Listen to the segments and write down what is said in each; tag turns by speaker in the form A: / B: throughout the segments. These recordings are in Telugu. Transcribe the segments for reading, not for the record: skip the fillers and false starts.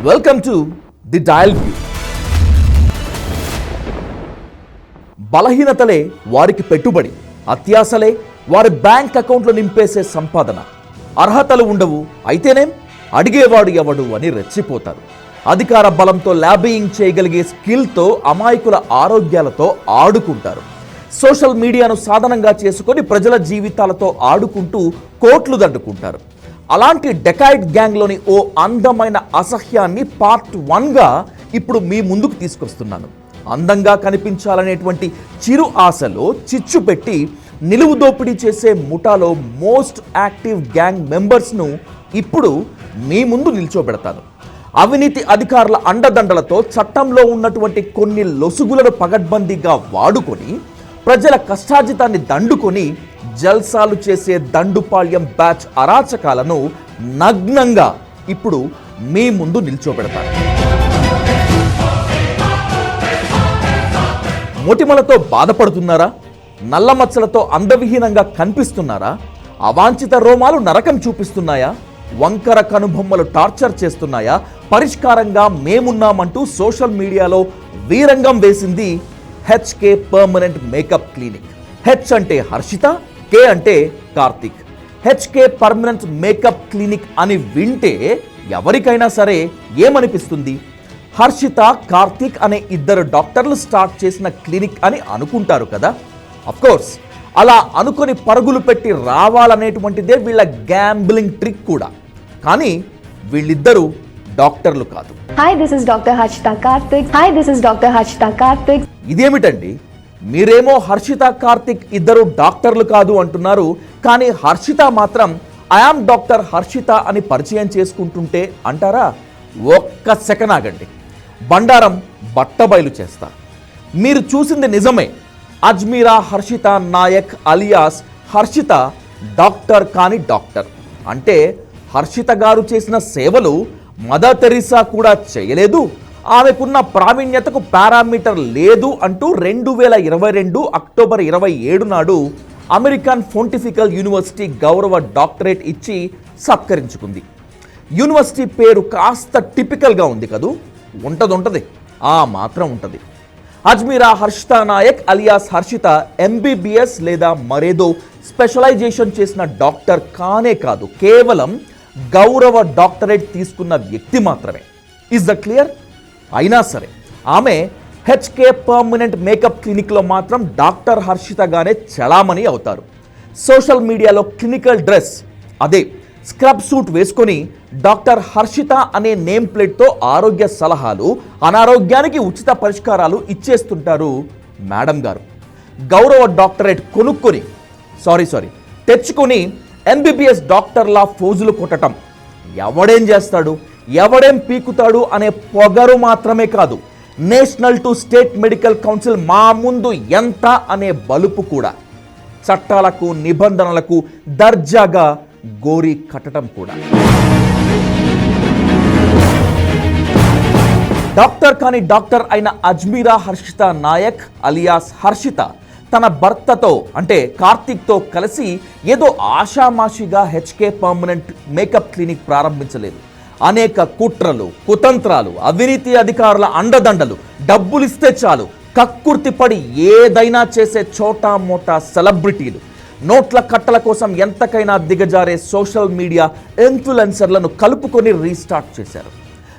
A: Welcome to the dial view. బలహీనతలే వారికి పెట్టుబడి, అత్యాశలే వారి బ్యాంక్ అకౌంట్లో నింపేసే సంపాదన. అర్హతలు ఉండవు, అయితేనేం అడిగేవాడు ఎవడు అని రెచ్చిపోతారు. అధికార బలంతో ల్యాబియింగ్ చేయగలిగే స్కిల్తో అమాయకుల ఆరోగ్యాలతో ఆడుకుంటారు. సోషల్ మీడియాను సాధనంగా చేసుకొని ప్రజల జీవితాలతో ఆడుకుంటూ కోట్లు దండుకుంటారు. అలాంటి డెకాయిడ్ గ్యాంగ్లోని ఓ అందమైన అసహ్యాన్ని పార్ట్ 1గా ఇప్పుడు మీ ముందుకు తీసుకొస్తున్నాను. అందంగా కనిపించాలనేటువంటి చిరు ఆశలో చిచ్చు పెట్టి నిలువు దోపిడీ చేసే ముఠాలో మోస్ట్ యాక్టివ్ గ్యాంగ్ మెంబర్స్ను ఇప్పుడు మీ ముందు నిల్చోబెడతాను. అవినీతి అధికారుల అండదండలతో చట్టంలో ఉన్నటువంటి కొన్ని లొసుగులను పగడ్బందీగా వాడుకొని ప్రజల కష్టార్జితాన్ని దండుకొని జల్సాలు చేసే దండుపాళ్యం బ్యాచ్ అరాచకాలను నగ్నంగా ఇప్పుడు మీ ముందు నిల్చోబెడతారు. మొటిమలతో బాధపడుతున్నారా? నల్లమచ్చలతో అందవిహీనంగా కనిపిస్తున్నారా? అవాంఛిత రోమాలు నరకం చూపిస్తున్నాయా? వంకర కనుబొమ్మలు టార్చర్ చేస్తున్నాయా? పరిష్కారంగా మేమున్నామంటూ సోషల్ మీడియాలో వీరంగం వేసింది HK permanent makeup clinic. H అంటే హర్షిత, కే అంటే Karthik. HK permanent makeup clinic అని వింటే ఎవరికైనా సరే ఏమనిపిస్తుంది? హర్షిత, కార్తిక్ అనే ఇద్దరు డాక్టర్లు స్టార్ట్ చేసిన క్లినిక్ అని అనుకుంటారు కదా. అఫ్కోర్స్ అలా అనుకొని పరుగులు పెట్టి రావాలనేటువంటిదే వీళ్ళ గ్యాంబ్లింగ్ ట్రిక్ కూడా. కానీ వీళ్ళిద్దరూ డాక్టర్లు కాదు.
B: Hi, this is Dr. Harshita Karthik. Hi, this is Dr. Harshita Karthik.
A: ఇదేమిటండి, మీరేమో హర్షిత, కార్తిక్ ఇద్దరు డాక్టర్లు కాదు అంటున్నారు, కానీ హర్షిత మాత్రం ఐఆమ్ డాక్టర్ హర్షిత అని పరిచయం చేసుకుంటుంటే అంటారా? ఒక్క సెకండ్ ఆగండి, బండారం బట్టబయలు చేస్తా. మీరు చూసింది నిజమే. అజ్మీరా హర్షిత నాయక్ అలియాస్ హర్షిత డాక్టర్ కాని డాక్టర్. అంటే హర్షిత గారు చేసిన సేవలు మదర్ తెరీసా కూడా చేయలేదు, ఆమెకున్న ప్రావీణ్యతకు పారామీటర్ లేదు అంటూ 2022 అక్టోబర్ 27 నాడు అమెరికన్ పొంటిఫికల్ యూనివర్సిటీ గౌరవ డాక్టరేట్ ఇచ్చి సత్కరించుకుంది. యూనివర్సిటీ పేరు కాస్త టిపికల్గా ఉంది కదూ. ఉంటది, ఆ మాత్రం ఉంటుంది. అజ్మీరా హర్షిత నాయక్ అలియాస్ హర్షిత ఎంబీబీఎస్ లేదా మరేదో స్పెషలైజేషన్ చేసిన డాక్టర్ కానే కాదు, కేవలం గౌరవ డాక్టరేట్ తీసుకున్న వ్యక్తి మాత్రమే. Is the clear? అయినా సరే ఆమె హెచ్కే పర్మనెంట్ మేకప్ క్లినిక్లో మాత్రం డాక్టర్ హర్షితగానే చలామణి అవుతారు. సోషల్ మీడియాలో క్లినికల్ డ్రెస్, అదే స్క్రబ్ సూట్ వేసుకొని డాక్టర్ హర్షిత అనే నేమ్ ప్లేట్తో ఆరోగ్య సలహాలు, అనారోగ్యానికి ఉచిత పరిష్కారాలు ఇచ్చేస్తుంటారు మేడం గారు. గౌరవ డాక్టరేట్ కొనుక్కొని తెచ్చుకొని ఎంబీబీఎస్ డాక్టర్లా ఫోజులు కొట్టడం ఎవడేం చేస్తాడు, ఎవడేం పీకుతాడు అనే పొగరు మాత్రమే కాదు, national to state medical council మా ముందు ఎంత అనే బలుపు కూడా. చట్టాలకు నిబంధనలకు దర్జాగా గోరి కట్టడం కూడా. డాక్టర్ కాని డాక్టర్ అయిన అజ్మీరా హర్షిత నాయక్ అలియాస్ హర్షిత తన భర్తతో అంటే కార్తిక్తో కలిసి ఏదో ఆషామాషిగా హెచ్కే పర్మనెంట్ మేకప్ క్లినిక్ ప్రారంభించలేదు. అనేక కుట్రలు, కుతంత్రాలు, అవినీతి అధికారుల అండదండలు, డబ్బులిస్తే చాలు కక్కుర్తిపడి ఏదైనా చేసే చోటా మోటా సెలబ్రిటీలు, నోట్ల కట్టల కోసం ఎంతకైనా దిగజారే సోషల్ మీడియా ఇన్ఫ్లుయెన్సర్లను కలుపుకొని రీస్టార్ట్ చేశారు.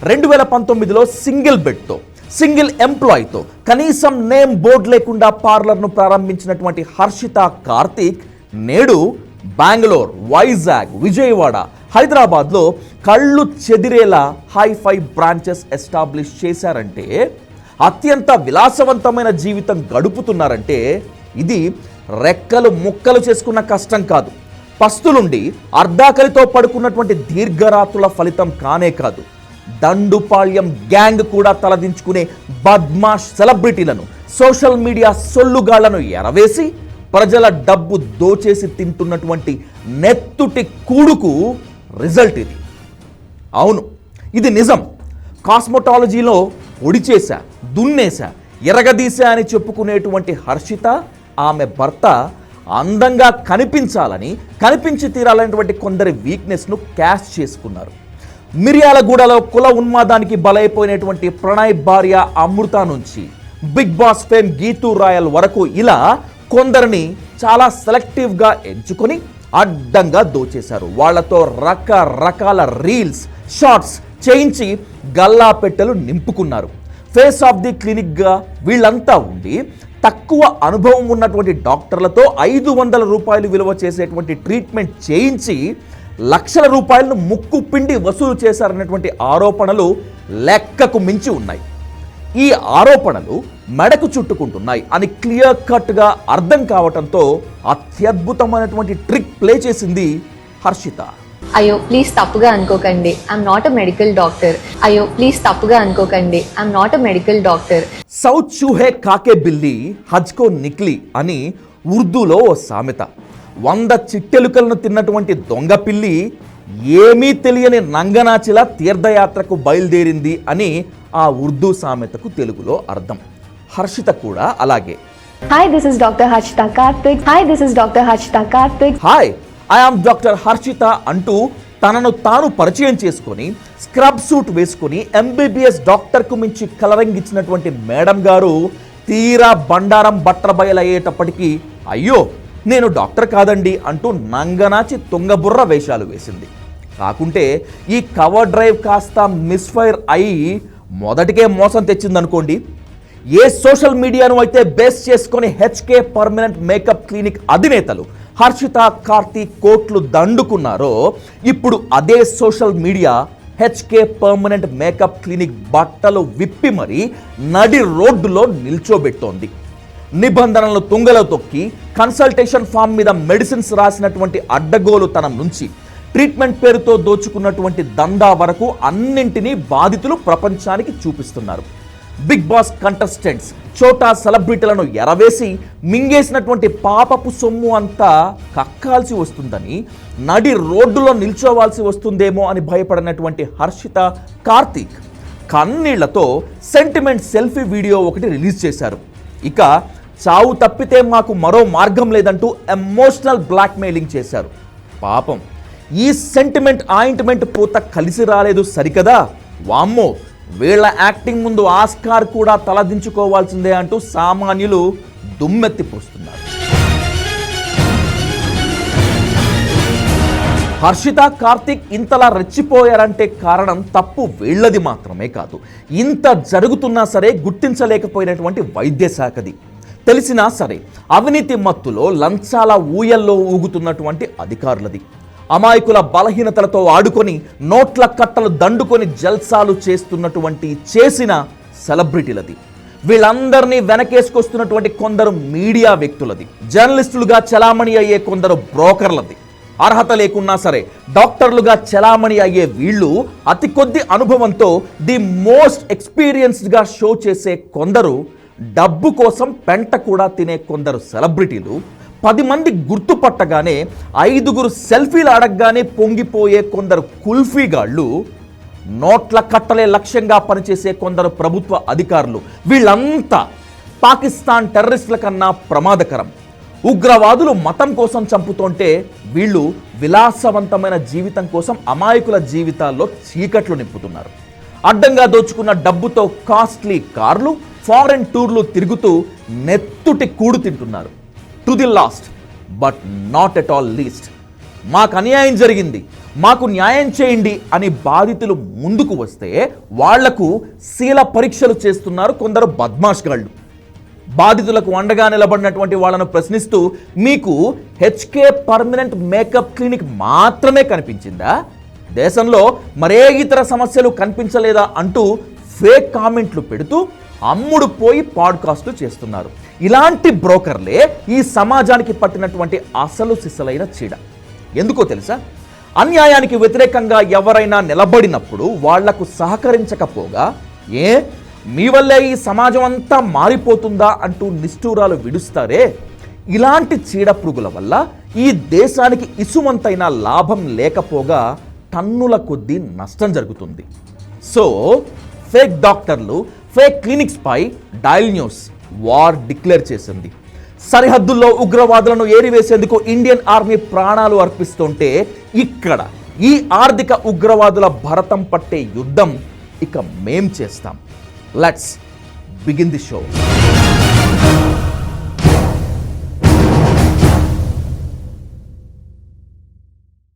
A: 2019లో సింగిల్ బెడ్తో, సింగిల్ ఎంప్లాయీతో, కనీసం నేమ్ బోర్డు లేకుండా పార్లర్ను ప్రారంభించినటువంటి హర్షిత, కార్తిక్ నేడు బెంగళూరు, వైజాగ్, విజయవాడ, హైదరాబాద్లో కళ్ళు చెదిరేలా హైఫై బ్రాంచెస్ ఎస్టాబ్లిష్ చేశారంటే, అత్యంత విలాసవంతమైన జీవితం గడుపుతున్నారంటే ఇది రెక్కలు ముక్కలు చేసుకున్న కష్టం కాదు, పస్తులుండి అర్ధాకలితో పడుకున్నటువంటి దీర్ఘరాత్రుల ఫలితం కానే కాదు. దండుపాళ్యం గ్యాంగ్ కూడా తలదించుకునే బద్మాష్ సెలబ్రిటీలను, సోషల్ మీడియా సొల్లుగాళ్లను ఎరవేసి ప్రజల డబ్బు దోచేసి తింటున్నటువంటి నెత్తుటి కూడుకు రిజల్ట్ ఇది. అవును, ఇది నిజం. కాస్మెటాలజీలో ఒడిచేశా, దున్నేశా, ఎరగదీశా అని చెప్పుకునేటువంటి హర్షిత, ఆమె భర్త అందంగా కనిపించాలని, కనిపించి తీరాలనేటువంటి కొందరి వీక్నెస్ను క్యాష్ చేసుకున్నారు. మిర్యాలగూడలో కుల ఉన్మాదానికి బలైపోయినటువంటి ప్రణయ్ భార్య అమృత నుంచి Big Boss fame Geethu Royal వరకు ఇలా కొందరిని చాలా సెలెక్టివ్గా ఎంచుకొని అడ్డంగా దోచేశారు. వాళ్లతో రకరకాల రీల్స్ షార్ట్స్ చేయించి గల్లా పెట్టెలు నింపుకున్నారు. ఫేస్ ఆఫ్ ది క్లినిక్గా వీళ్ళంతా ఉండి తక్కువ అనుభవం ఉన్నటువంటి డాక్టర్లతో 500 రూపాయలు విలువ చేసేటువంటి ట్రీట్మెంట్ చేయించి లక్షల రూపాయలను ముక్కు పిండి వసూలు చేశారన్నటువంటి ఆరోపణలు లెక్కకు మించి ఉన్నాయి. ఈ ఆరోపణలు మెడకు చుట్టుకుంటున్నాయి అని క్లియర్ కట్గా అర్థం కావటంతో అత్యద్భుతమైనటువంటి ట్రిక్ ప్లే చేసింది హర్షిత.
B: అయ్యో ప్లీజ్ తప్పుగా అనుకోకండి, I'm not a medical doctor. అయ్యో ప్లీజ్ తప్పుగా అనుకోకండి, I'm not a medical doctor.
A: సౌత్ చూహే కాకే బిల్లి హజ్కో నిక్లీ అని ఉర్దూలో ఓ సామెత. 100 చిట్టెలుకలను తిన్నటువంటి దొంగ పిల్లి ఏమీ తెలియని నంగనాచిలా తీర్థయాత్రకు బయలుదేరింది అని ఆ ఉర్దూ సామెతకు తెలుగులో అర్థం. హర్షిత కూడా అలాగే.
B: Hi this is doctor Harshita Karthik. Hi this is doctor Harshita Karthik.
A: Hi I am doctor Harshita అంటూ తనను తాను పరిచయం చేసుకొని స్క్రబ్ సూట్ వేసుకొని ఎంబీబీఎస్ డాక్టర్కు మించి కలరంగిచ్చినటువంటి మేడం గారు తీరా బండారం బట్టబయలయ్యేటప్పటికీ అయ్యో నేను డాక్టర్ కాదండి అంటూ నంగనాచి తుంగబుర్ర వేషాలు వేసింది. కాకుంటే ఈ కవర్ డ్రైవ్ కాస్త మిస్ఫైర్ అయి మొదటికే మోసం తెచ్చిందనుకోండి. ఏ సోషల్ మీడియాను అయితే బేస్ చేసుకొని హెచ్కే పర్మనెంట్ మేకప్ క్లినిక్ అధినేతలు హర్షిత కార్తీక్ కోట్లు దండుకున్నారో ఇప్పుడు అదే social media HK permanent makeup clinic బట్టలు విప్పి మరీ నడి రోడ్డులో నిల్చోబెట్టోంది. నిబంధనలను తుంగలో తొక్కి కన్సల్టేషన్ ఫామ్ మీద మెడిసిన్స్ రాసినటువంటి అడ్డగోలుతనం నుంచి ట్రీట్మెంట్ పేరుతో దోచుకున్నటువంటి దందా వరకు అన్నింటినీ బాధితులు ప్రపంచానికి చూపిస్తున్నారు. బిగ్ బాస్ కంటెస్టెంట్స్ చోటా సెలబ్రిటీలను ఎరవేసి మింగేసినటువంటి పాపపు సొమ్ము అంతా కక్కాల్సి వస్తుందని, నడి రోడ్డులో నిల్చోవాల్సి వస్తుందేమో అని భయపడినటువంటి హర్షిత కార్తీక్ కన్నీళ్లతో సెంటిమెంట్ సెల్ఫీ వీడియో ఒకటి రిలీజ్ చేశారు. ఇక చావు తప్పితే మాకు మరో మార్గం లేదంటూ ఎమోషనల్ బ్లాక్మెయిలింగ్ చేశారు. పాపం ఈ సెంటిమెంట్ ఆయింట్మెంట్ పూత కలిసి రాలేదు సరికదా, వామ్మో వీళ్ళ యాక్టింగ్ ముందు ఆస్కార్ కూడా తలదించుకోవాల్సిందే అంటూ సామాన్యులు దుమ్మెత్తిపోస్తున్నారు. హర్షిత కార్తీక్ ఇంతలా రెచ్చిపోయారంటే కారణం తప్పు వీళ్ళది మాత్రమే కాదు, ఇంత జరుగుతున్నా సరే గుర్తించలేకపోయినటువంటి వైద్య శాఖది. తెలిసినా సరే అవినీతి మత్తులో లంచాల ఊయల్లో ఊగుతున్నటువంటి అధికారులది. అమాయకుల బలహీనతలతో ఆడుకొని నోట్ల కట్టలు దండుకొని జల్సాలు చేస్తున్నటువంటి చేసిన సెలబ్రిటీలది. వీళ్ళందరినీ వెనకేసుకొస్తున్నటువంటి కొందరు మీడియా వ్యక్తులది. జర్నలిస్టులుగా చలామణి అయ్యే కొందరు బ్రోకర్లది. అర్హత లేకున్నా సరే డాక్టర్లుగా చలామణి అయ్యే వీళ్ళు అతి కొద్ది అనుభవంతో ది మోస్ట్ ఎక్స్పీరియన్స్డ్గా షో చేసే కొందరు, డబ్బు కోసం పెంట కూడా తినే కొందరు సెలబ్రిటీలు, 10 మంది గుర్తుపట్టగానే 5గురు సెల్ఫీలు అడగగానే పొంగిపోయే కొందరు కుల్ఫీగాళ్ళు, నోట్ల కట్టలే లక్ష్యంగా పనిచేసే కొందరు ప్రభుత్వ అధికారులు, వీళ్ళంతా పాకిస్తాన్ టెర్రరిస్టుల కన్నా ప్రమాదకరం. ఉగ్రవాదులు మతం కోసం చంపుతుంటే వీళ్ళు విలాసవంతమైన జీవితం కోసం అమాయకుల జీవితాల్లో చీకట్లు నింపుతున్నారు. అడ్డంగా దోచుకున్న డబ్బుతో కాస్ట్లీ కార్లు, ఫారెన్ టూర్లు తిరుగుతూ నెత్తుటి కూడు తింటున్నారు. To the last but not at all least, మాకు అన్యాయం జరిగింది, మాకు న్యాయం చేయండి అని బాధితులు ముందుకు వస్తే వాళ్లకు శీల పరీక్షలు చేస్తున్నారు కొందరు బద్మాష్గాళ్ళు. బాధితులకు అండగా నిలబడినటువంటి వాళ్ళను ప్రశ్నిస్తూ మీకు హెచ్కే పర్మనెంట్ మేకప్ క్లినిక్ మాత్రమే కనిపించిందా, దేశంలో మరే ఇతర సమస్యలు కనిపించలేదా అంటూ ఫేక్ కామెంట్లు పెడుతూ అమ్ముడు పోయి పాడ్కాస్ట్లు చేస్తున్నారు. ఇలాంటి బ్రోకర్లే ఈ సమాజానికి పట్టినటువంటి అసలు సిసలైన చీడ. ఎందుకో తెలుసా? అన్యాయానికి వ్యతిరేకంగా ఎవరైనా నిలబడినప్పుడు వాళ్లకు సహకరించకపోగా మీ వల్లే ఈ సమాజం అంతా మారిపోతుందా అంటూ నిష్ఠూరాలు విడుస్తారే, ఇలాంటి చీడ పురుగుల వల్ల ఈ దేశానికి ఇసుమంతైన లాభం లేకపోగా టన్నుల కొద్దీ నష్టం జరుగుతుంది. సో ఫేక్ డాక్టర్లు, ఫేక్ క్లినిక్స్ పై డైల్ న్యూస్ వార్ డిక్లేర్ చేసింది. సరిహద్దుల్లో ఉగ్రవాదులను ఏరివేసేందుకు ఇండియన్ ఆర్మీ ప్రాణాలు అర్పిస్తుంటే ఇక్కడ ఈ ఆర్థిక ఉగ్రవాదుల భరతం పట్టే యుద్ధం ఇక మేం చేస్తాం. Let's begin the show.